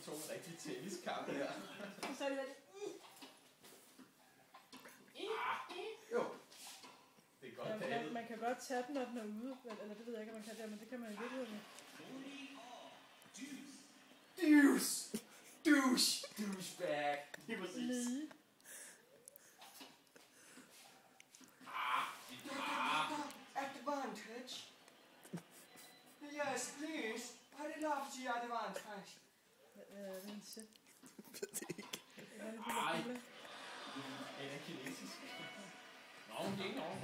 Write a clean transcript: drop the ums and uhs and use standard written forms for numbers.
tog en rigtig tenniskamp her. Og så er det Jo. Det er godt, ja, David. man kan godt tage den, når den er ude. Eller det ved jeg ikke, om man kan der, men det kan man i virkeligheden. Douche! Douchebag! Det er præcis. Lige. Advantage. Yes, please. I'd love the advantage. Hvad er det, han siger? Ej. Den er kinesisk. Nå, det er ikke nogen.